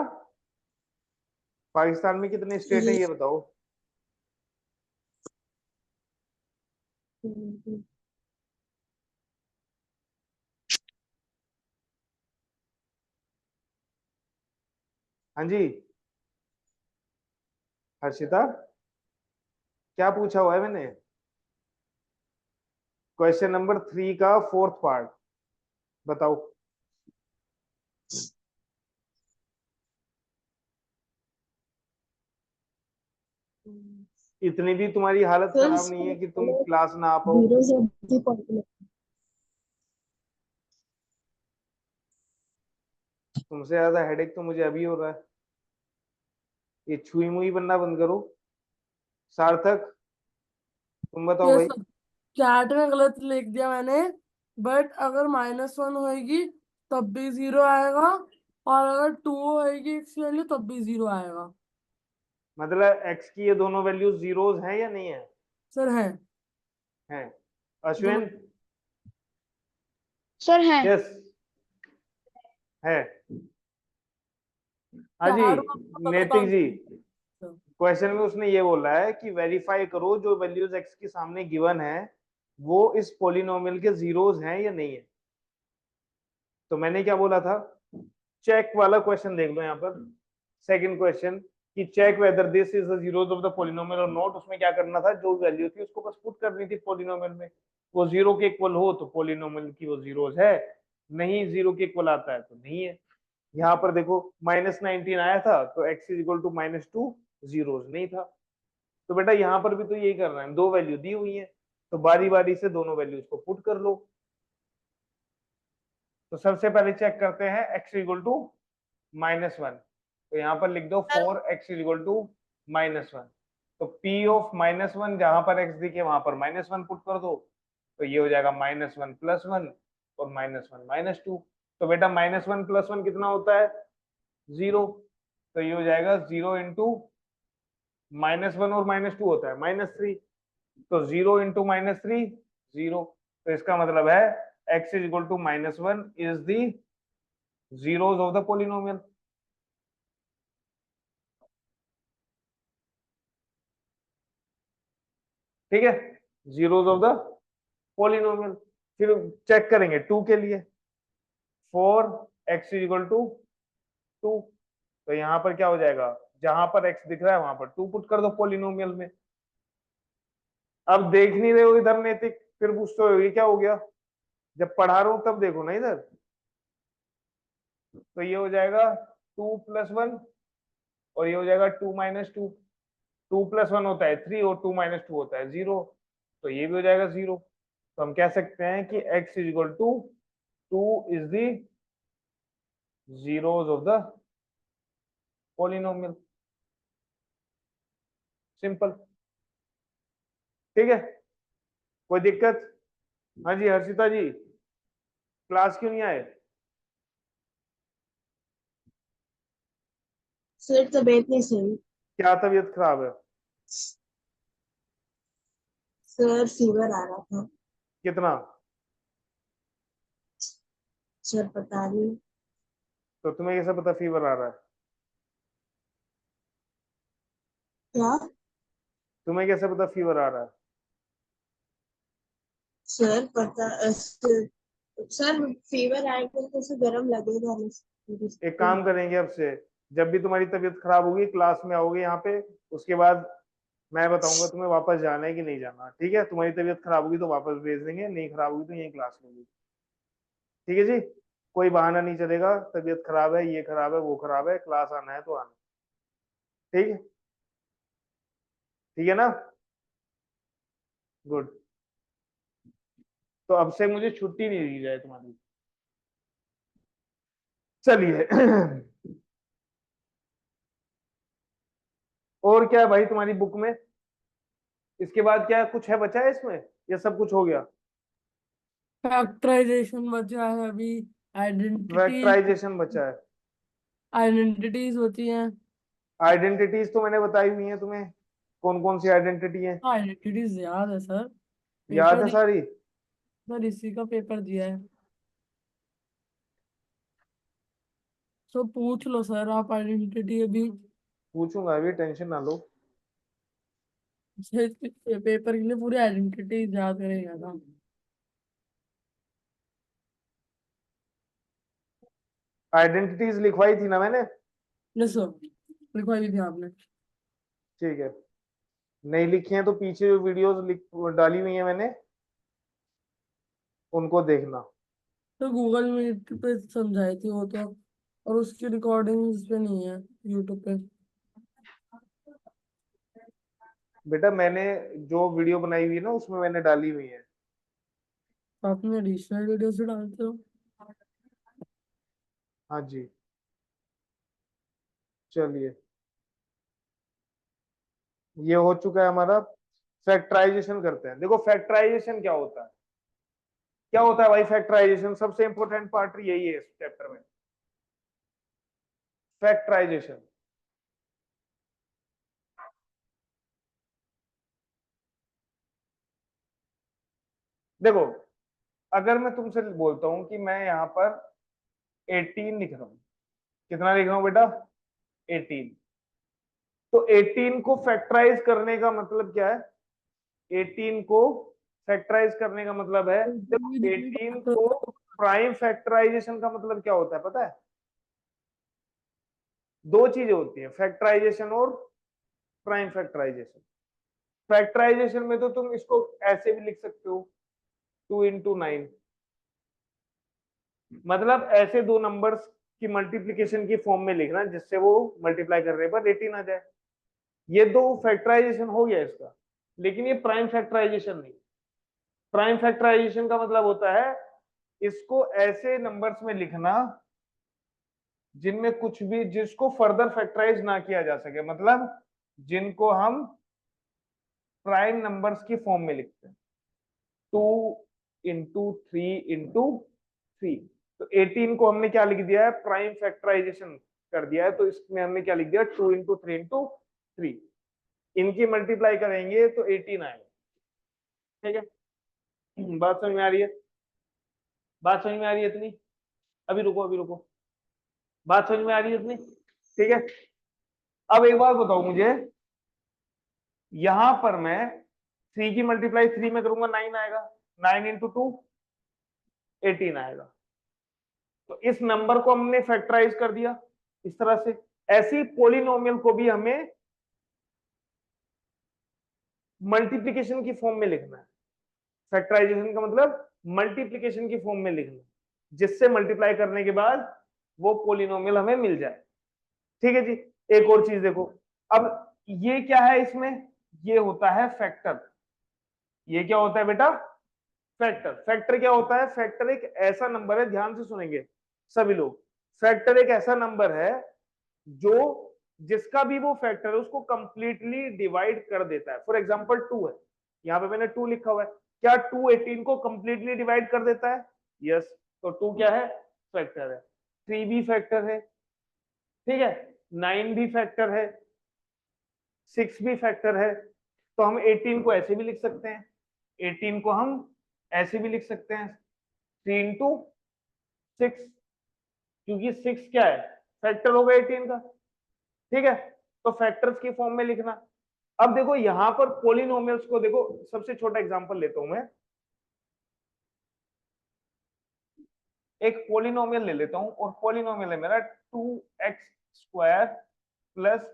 A: पाकिस्तान में कितने स्टेट है ये बताओ। हाँ जी हर्षिता, क्या पूछा हुआ है मैंने? क्वेश्चन नंबर 3 का 4th पार्ट बताओ। इतनी भी तुम्हारी हालत
E: Sir,
A: खराब नहीं है कि तुम क्लास ना आ पाओ।
E: zeros of the polynomial.
A: तुमसे ज्यादा हेडेक तो मुझे अभी हो रहा है। ये छुई मुई बनना बंद करो। सार्थक तुम बताओ
B: ये
A: भाई।
B: सब चैट में गलत लिख दिया मैंने, बट अगर -1 होएगी तब भी 0 आएगा, और अगर 2 होएगी इसकी वैल्यू तब भी 0 आएगा।
A: मतलब एक्स की ये दोनों वैल्यू जीरोस हैं या नहीं है?
B: सर है।
A: हैं।
B: दोनों।
A: अश्विन
C: सर है।
A: यस है। हाँ जी
B: चार का गलत
A: नैतिक जी,
B: आंसर।
A: क्वेश्चन में उसने ये बोला है कि वेरीफाई करो जो वैल्यूज एक्स के सामने गिवन है वो इस पोलिनोमियल के जीरोस हैं या नहीं है। तो मैंने क्या बोला था, चेक वाला क्वेश्चन देख लो यहाँ पर, सेकंड क्वेश्चन कि check whether this is the zeros of the polynomial और नॉट। उसमें क्या करना था, जो वैल्यू थी उसको बस पुट करनी थी पोलिनोमियल में। वो जीरो के इक्वल हो तो पोलिनोमियल की वो जीरोस है, नहीं जीरो के इक्वल आता है तो नहीं है। यहाँ पर देखो -19 आया था तो x is equal to -2, zeros नहीं था। तो बेटा यहाँ पर भी तो यही करना है, दो वैल्यू दी हुई है तो बारी बारी से दोनों वैल्यूज को पुट कर लो। तो सबसे पहले चेक करते हैं x इक्वल टू -1। तो यहाँ पर लिख दो 4x इक्वल टू -1। तो p ऑफ -1 जहां पर x दिखे वहां पर -1 पुट कर दो, तो ये हो जाएगा -1 + 1 और -1 -2। तो बेटा -1 + 1 कितना होता है, 0। तो ये हो जाएगा 0 इंटू -1 और -2 होता है -3। तो 0 इंटू -3 0। तो इसका मतलब है x is equal to -1 is the zeros of the polynomial. ठीक है, zeros ऑफ द पोलिनोमियल। फिर चेक करेंगे 2 के लिए, 4x इज इक्वल टू 2। तो यहां पर क्या हो जाएगा, जहां पर x दिख रहा है वहां पर 2 पुट कर दो पोलिनोमियल में। अब देख नहीं रहे हो इधर नैतिक, फिर पूछते हो ये क्या हो गया, जब पढ़ा रहा हूं तब देखो ना इधर। तो ये हो जाएगा 2 + 1 और ये हो जाएगा 2 - 2। 2 + 1 होता है 3 और 2 - 2 होता है 0। तो ये भी हो जाएगा 0। तो हम कह सकते हैं कि x is equal to 2 is the zeros of the polynomial. Simple. ठीक है, कोई दिक्कत? हाँ जी हर्षिता जी, क्लास क्यों नहीं आए?
E: Sir, तबीयत नहीं सही।
A: क्या तबीयत खराब है?
E: सर फीवर आ रहा था।
A: कितना?
E: सर पता नहीं।
A: तो तुम्हें कैसे पता फीवर आ रहा है?
E: क्या?
A: तुम्हें कैसे पता फीवर आ रहा है?
E: सर पता सर फीवर आएगा तो उसे गर्म लगेगा नहीं।
A: एक काम करेंगे अब से, जब भी तुम्हारी तबीयत खराब होगी क्लास में आओगे यहाँ पे, उसके बाद मैं बताऊंगा तुम्हें वापस जाना है कि नहीं जाना। ठीक है, तुम्हारी तबीयत खराब होगी तो वापस भेज देंगे, नहीं खराब होगी तो यही क्लास होगी। ठीक है जी, कोई बहाना नहीं चलेगा, तबीयत खराब है, ये खराब है, वो खराब है, क्लास आना है तो आना। ठीक है, ठीक है ना, गुड। तो अब से मुझे छुट्टी नहीं दी जाए तुम्हारी। चलिए और क्या है भाई तुम्हारी बुक में, इसके बाद क्या कुछ है बचा है इसमें, ये सब कुछ हो गया?
B: फैक्टराइजेशन बचा है अभी। आइडेंटिटी
A: फैक्टराइजेशन बचा है।
B: आइडेंटिटीज होती हैं।
A: आइडेंटिटीज तो मैंने बताई हुई है तुम्हें, कौन कौन सी आइडेंटिटी है,
B: आइडेंटिटीज याद है सर।
A: याद
B: पेपर
A: है सारी?
B: सर इसी का पेपर दिया है। तो पूछ लो सर आप आइडेंटिटी अभी।
A: पूछूंगा अभी, टेंशन ना लो।
B: पेपर के लिए पूरी आइडेंटिटी याद करेगा था।
A: आइडेंटिटीज लिखवाई थी ना मैंने।
B: यस सर, लिखवाई भी थी आपने।
A: ठीक है, नहीं लिखी है तो पीछे जो वीडियोस लिख डाली हुई है मैंने, उनको देखना।
B: तो गूगल मीट पे समझाई थी वो तो, और उसकी रिकॉर्डिंग इस पे नहीं है यूट्यूब पे।
A: बेटा मैंने जो वीडियो बनाई हुई है ना, उसमें मैंने डाली हुई है।
B: आपने एडिशनल वीडियो से डालते हो।
A: हाँ जी, चलिए ये हो चुका है हमारा। फैक्टराइजेशन करते हैं। देखो फैक्टराइजेशन क्या होता है, क्या होता है भाई फैक्टराइजेशन? सबसे इंपॉर्टेंट पार्ट यही है इस चैप्टर में, फैक्टराइजेशन। देखो अगर मैं तुमसे बोलता हूं कि मैं यहाँ पर 18 लिख रहा हूं, कितना लिख रहा हूं बेटा? 18। तो 18 को फैक्टराइज करने का मतलब क्या है? 18 को फैक्टराइज करने का मतलब है, देखो 18 को प्राइम फैक्टराइजेशन का मतलब क्या होता है पता है? दो चीजें होती हैं, फैक्टराइजेशन और प्राइम फैक्टराइजेशन। फैक्टराइजेशन में तो तुम इसको ऐसे भी लिख सकते हो, 2 × 9, मतलब ऐसे दो नंबर्स की मल्टीप्लीकेशन की फॉर्म में लिखना जिससे वो मल्टीप्लाई करने पर 18 आ जाए। ये दो फैक्टराइजेशन हो गया इसका, लेकिन ये प्राइम फैक्टराइजेशन नहीं। प्राइम फैक्टराइजेशन का मतलब होता है इसको ऐसे नंबर्स में लिखना जिनमें कुछ भी, जिसको फर्दर फैक्टराइज ना किया जा सके, मतलब जिनको हम प्राइम नंबर्स की फॉर्म में लिखते हैं। 2 × 3 × 3। तो 18 को हमने क्या लिख दिया है? प्राइम फैक्टराइजेशन कर दिया है, तो इसमें हमने क्या लिख दिया? 2 × 3 × 3। इनकी मल्टीप्लाई करेंगे तो 18 आएगा। ठीक है, बात समझ में आ रही है? बात समझ में आ रही है इतनी? अभी रुको अभी रुको, बात समझ में आ रही है इतनी? ठीक है, अब एक बात बताओ मुझे, यहां पर मैं 3 की मल्टीप्लाई 3 में करूंगा 9 आएगा, 9 × 2 18 आएगा। तो इस नंबर को हमने फैक्टराइज कर दिया इस तरह से। ऐसी पॉलिनोमियल को भी हमें मल्टीप्लिकेशन की फॉर्म में लिखना है। फैक्टराइजेशन का मतलब मल्टीप्लिकेशन की फॉर्म में लिखना, जिससे मल्टीप्लाई करने के बाद वो पॉलिनोमियल हमें मिल जाए। ठीक है जी। एक और चीज देखो, अब ये क्या है इसमें? ये होता है फैक्टर। ये क्या होता है बेटा? फैक्टर। फैक्टर क्या होता है? फैक्टर एक ऐसा नंबर है, ध्यान से सुनेंगे सभी लोग, फैक्टर एक ऐसा नंबर है जो जिसका भी वो फैक्टर है उसको कंप्लीटली डिवाइड कर देता है। फॉर एग्जांपल 2 है, यहाँ पे मैंने 2 लिखा हुआ है, क्या 2 18 को कंप्लीटली डिवाइड कर देता है? यस। तो 2 क्या है? फैक्टर है। 3 भी फैक्टर है, ठीक है, 9 भी फैक्टर है, 6 भी फैक्टर है। तो हम 18 को ऐसे भी लिख सकते हैं, 18 को हम ऐसे भी लिख सकते हैं, 3 × 6, क्योंकि 6 क्या है? फैक्टर होगा 18 का। ठीक है, तो फैक्टर्स की फॉर्म में लिखना। अब देखो यहां पर पॉलिनोमियल्स को देखो, सबसे छोटा एग्जांपल लेता हूं मैं, एक पॉलिनोमियल ले लेता हूं, और पॉलिनोमियल है मेरा 2x² +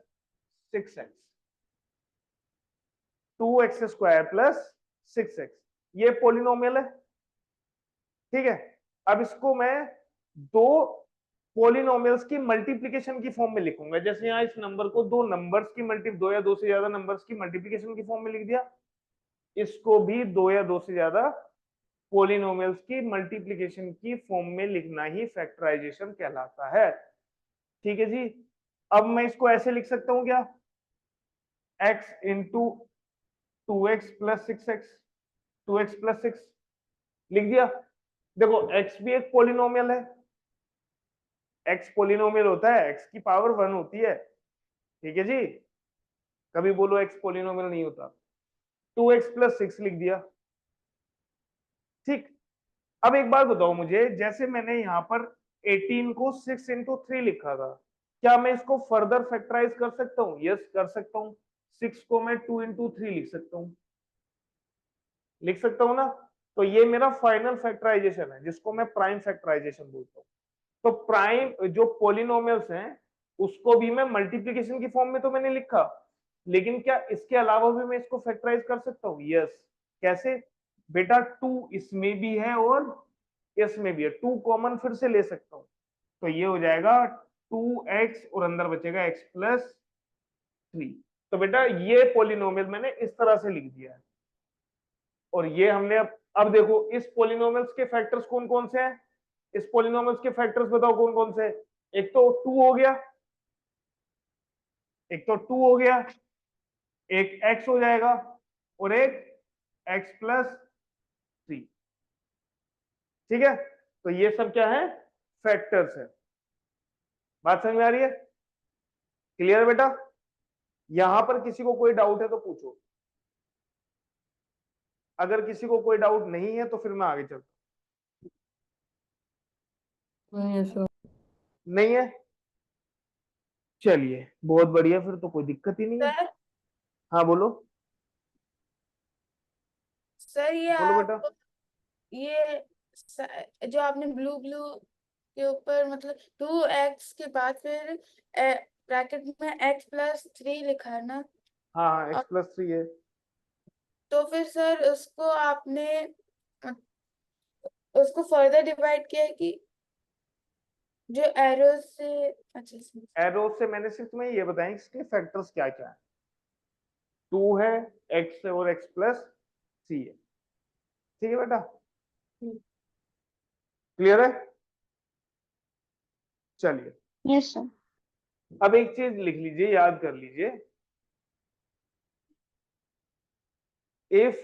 A: 6x। 2x² + 6x, ये पॉलिनोमियल है। ठीक है, अब इसको मैं दो पॉलिनोमियल्स की मल्टीप्लिकेशन की फॉर्म में लिखूंगा। जैसे यहाँ इस नंबर को दो नंबर्स की दो या दो से ज्यादा नंबर्स की मल्टीप्लिकेशन की फॉर्म में लिख दिया, इसको भी दो या दो से ज्यादा पॉलिनोमियल्स की मल्टीप्लिकेशन की फॉर्म में लिखना ही फैक्टराइजेशन कहलाता है। ठीक है जी। अब मैं इसको ऐसे लिख सकता हूं क्या? x × 2x + 6x, 2x + 6 लिख दिया। देखो x भी एक पॉलिनोमियल है, x पॉलिनोमियल होता है, x की पावर 1 होती है। ठीक है जी, कभी बोलो x पॉलिनोमियल नहीं होता। 2x + 6 लिख दिया। ठीक, अब एक बात बताओ मुझे, जैसे मैंने यहाँ पर 18 को 6 × 3 लिखा था, क्या मैं इसको फर्दर फैक्टराइज कर सकता हूँ? यस कर सकता हूँ। 6 को मैं 2 into 3 लिख सकता हूँ, लिख सकता हूँ ना। तो ये मेरा फाइनल फैक्टराइजेशन है, जिसको मैं प्राइम फैक्टराइजेशन बोलता हूँ। तो प्राइम जो पॉलिनोमियल्स हैं उसको भी मैं मल्टीप्लिकेशन की फॉर्म में तो मैंने लिखा, लेकिन क्या इसके अलावा भी मैं इसको फैक्टराइज कर सकता हूँ? यस। कैसे बेटा? 2 इसमें भी है और इसमें भी है, 2 कॉमन फिर से ले सकता हूँ, तो ये हो जाएगा 2x और अंदर बचेगा x प्लस 3। तो बेटा ये पॉलिनोमियल मैंने इस तरह से लिख दिया है। और ये हमने अब देखो इस पॉलिनोमियल्स के फैक्टर्स कौन कौन से हैं? इस पॉलिनोमियल्स के फैक्टर्स बताओ कौन कौन से? एक तो 2 हो गया, एक तो 2 हो गया, एक x हो जाएगा और एक x प्लस 3। ठीक है, तो ये सब क्या है? फैक्टर्स है। बात समझ में आ रही है? क्लियर है बेटा? यहां पर किसी को कोई डाउट है तो पूछो, अगर किसी को कोई डाउट नहीं है तो फिर मैं आगे चलता
B: नहीं है सर।
A: हूं। नहीं है? चलिए बहुत बढ़िया, फिर तो कोई दिक्कत ही नहीं है।
D: सर
A: हाँ बोलो।
D: सर ये
A: बोलो
D: आप
A: बेटा।
D: ये जो आपने ब्लू ब्लू के ऊपर मतलब 2x के बाद फिर ब्रैकेट में x प्लस 3 लिखा है ना,
A: हाँ हाँ,
D: और
A: x प्लस 3 है।
D: तो फिर सर उसको आपने उसको फर्दर डिवाइड किया है कि जो एरोज से, अच्छा इसमें
A: एरो से मैंने सिर्फ तुम्हें ये बताया कि इसके फैक्टर्स क्या क्या है। 2 है, x है और x प्लस 3 है। ठीक है बेटा? क्लियर है? चलिए
C: Yes, sir.
A: अब एक चीज लिख लीजिए, याद कर लीजिए। If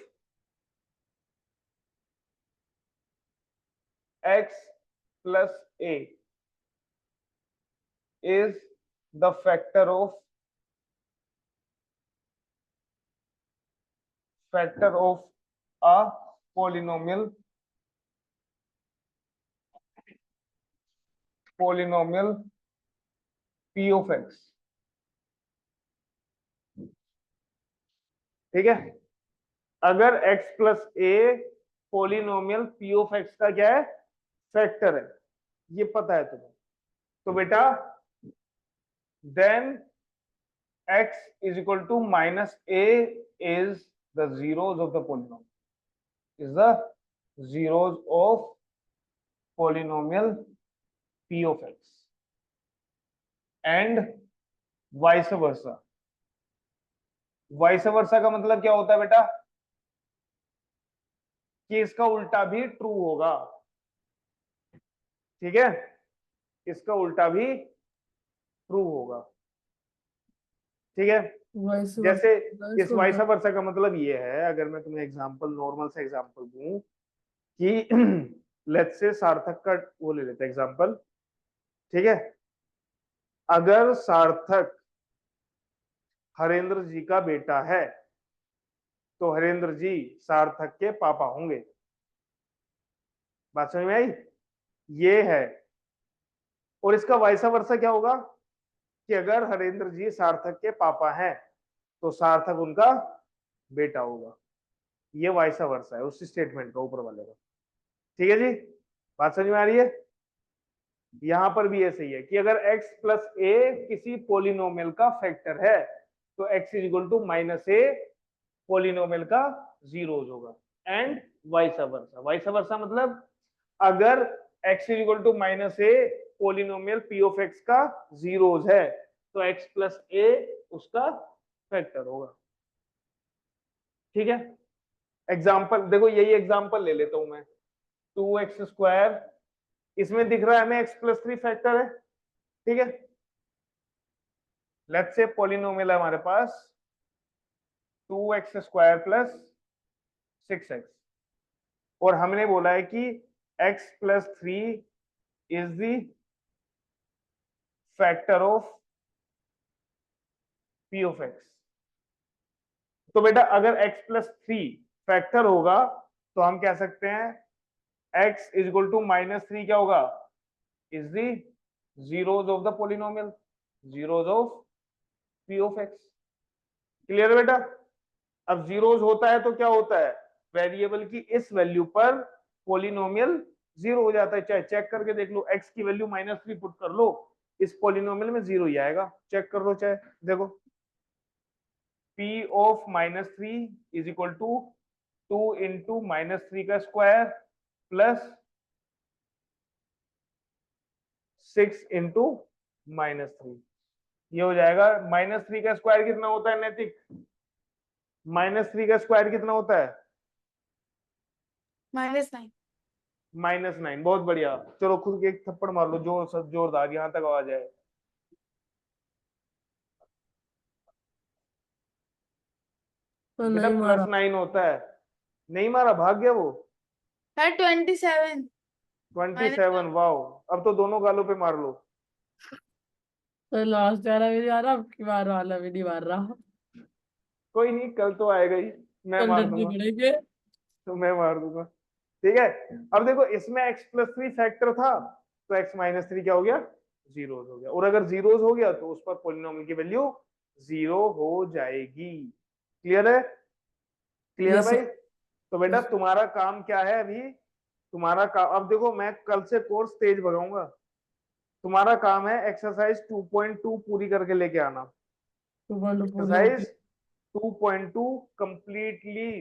A: x plus a is the factor of a polynomial p of x। ठीक है, अगर x plus A polynomial p of x का क्या है? फैक्टर है, ये पता है तुम्हें, तो बेटा then x is equal to minus a is the zeros of the polynomial, is the zeros of polynomial p of x and vice versa। Vice versa का मतलब क्या होता है बेटा? कि इसका उल्टा भी ट्रू होगा। ठीक है, इसका उल्टा भी ट्रू होगा। ठीक है,
B: वाइस
A: जैसे इस
B: वर्सा
A: वाइस वर्सा का मतलब ये है, अगर मैं तुम्हें एग्जांपल नॉर्मल से एग्जांपल दूं कि लेट्स से सार्थक का वो ले लेते हैं एग्जांपल। ठीक है, अगर सार्थक हरेंद्र जी का बेटा है तो हरेंद्र जी सार्थक के पापा होंगे। बात समझ में आई? ये है। और इसका वाइसा वर्सा क्या होगा कि अगर हरेंद्र जी सार्थक के पापा हैं तो सार्थक उनका बेटा होगा। ये वाइसा वर्सा है उस स्टेटमेंट का, ऊपर वाले का। ठीक है जी, बात समझ में आ रही है? यहां पर भी ऐसे ही है कि अगर x प्लस ए किसी पोलिनोमियल का फैक्टर है तो x is equal to minus a polynomial का जीरोज होगा, and vice versa. Vice versa मतलब अगर x is equal to minus a polynomial p of x का जीरोज है तो x प्लस ए उसका फैक्टर होगा। ठीक है, एग्जाम्पल देखो, यही एग्जाम्पल ले लेता हूं मैं। 2x², इसमें दिख रहा है हमें x प्लस 3 फैक्टर है। ठीक है, लेट्स से पॉलिनोमियल है हमारे पास 2x² प्लस 6x, और हमने बोला है कि x plus 3 is the factor of p of x। तो बेटा अगर x प्लस 3 फैक्टर होगा तो हम कह सकते हैं x is equal to minus 3 क्या होगा? Is the zeros of the polynomial. Zeros of p of x. Clear बेटा? अब जीरोज होता है तो क्या होता है, वेरिएबल की इस वैल्यू पर पॉलिनोमियल जीरो हो जाता है। चाहे चेक करके देख लो, एक्स की वैल्यू -3 पुट कर लो, इस पॉलिनोमियल में जीरो ही आएगा, चेक कर लो। चाहे देखो, p of -3 is equal to 2 into -3 का स्क्वायर प्लस 6 इंटू -3, ये हो जाएगा। -3 का स्क्वायर कितना होता है नैतिक? -3 का स्क्वायर कितना होता है?
D: -9।
A: -9। बहुत बढ़िया, चलो खुद के एक थप्पड़ मार लो, जोर सब जोरदार, यहां तक आवाज आए।
B: तो
A: बेटा
B: नहीं मारा।
A: +9 होता है। नहीं मारा, भाग गया वो।
D: है 27
A: 27, वाओ। अब तो दोनों गालों पे मार लो।
B: तो लास्ट वाला भी नहीं आ रहा, अब की बार वाला भी नहीं मार रहा।
A: कोई नहीं, कल तो आएगा ही, मैं
B: कल
A: मार
B: डंडे
A: दूंगा,
B: पड़ेंगे।
A: तो मैं मार दूंगा। ठीक है, अब देखो इसमें x+3 फैक्टर था, तो x-3 क्या हो गया? जीरोज हो गया। और अगर जीरोज हो गया तो उस पर पॉलिनोमियल की वैल्यू जीरो हो जाएगी। क्लियर है? क्लियर है
B: यस
A: भाई? तो बेटा
B: Yes.
A: तुम्हारा काम क्या है अभी? तुम्हारा काम, अब देखो मैं कल से कोर्स तेज भगाऊंगा। तुम्हारा काम है एक्सरसाइज 2.2 पूरी करके लेके आना।
B: 2.2 पूरी होती।
A: एक्सरसाइज 2.2 कंप्लीटली,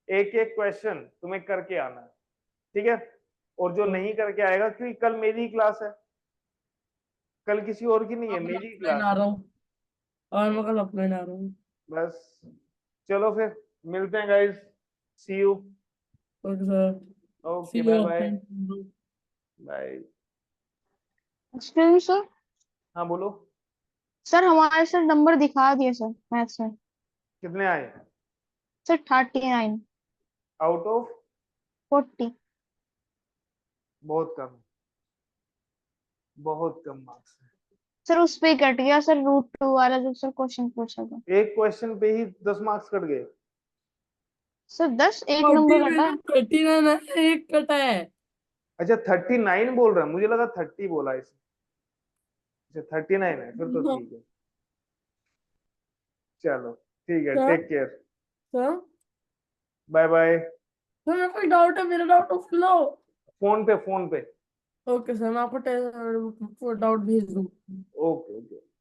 A: एक एक क्वेश्चन तुम्हें करके आना है, ठीक है? और जो नहीं करके आएगा, क्योंकि कल मेरी क्लास है, कल किसी और की नहीं है,
B: मैं कल
A: मेरी
B: ऑफलाइन
A: क्लास
B: आ
A: है।
B: रहा हूँ, और मैं कल ऑफलाइन आ रहा हूँ।
A: बस, चलो फिर मिलते हैं guys, see you.
B: Okay sir, see
A: okay,
B: you
A: bye bye.
B: Offline.
A: Bye.
C: Excuse me sir.
A: हाँ बोलो।
C: सर हमारे सर नंबर दिखा दिए सर मैथ्स में।
A: कितने आए?
C: सर 39।
A: Out of?
C: 40।
A: बहुत कम, बहुत कम मार्क्स है।
C: सर उस पे कट गया सर, √2 वाला जो सर क्वेश्चन पूछा था।
A: एक क्वेश्चन पे ही 10 मार्क्स कट गए।
C: सर 10 एक
B: 40
C: नंबर
B: में
C: कटा।
B: से 39 है, एक कटा है।
A: अच्छा 39 बोल रहा है, मुझे लगा 30 बोला इसने। अच्छा 39 है, फिर तो ठीक है। चलो ठीक है,
B: sir
A: take care,
B: sir
A: bye bye.
B: Sir मेरा कोई डाउट है, मेरा डाउट उठ लो।
A: फोन पे, फोन पे।
B: ओके सर, मैं आपको डाउट भेज दूँ।
A: Okay okay.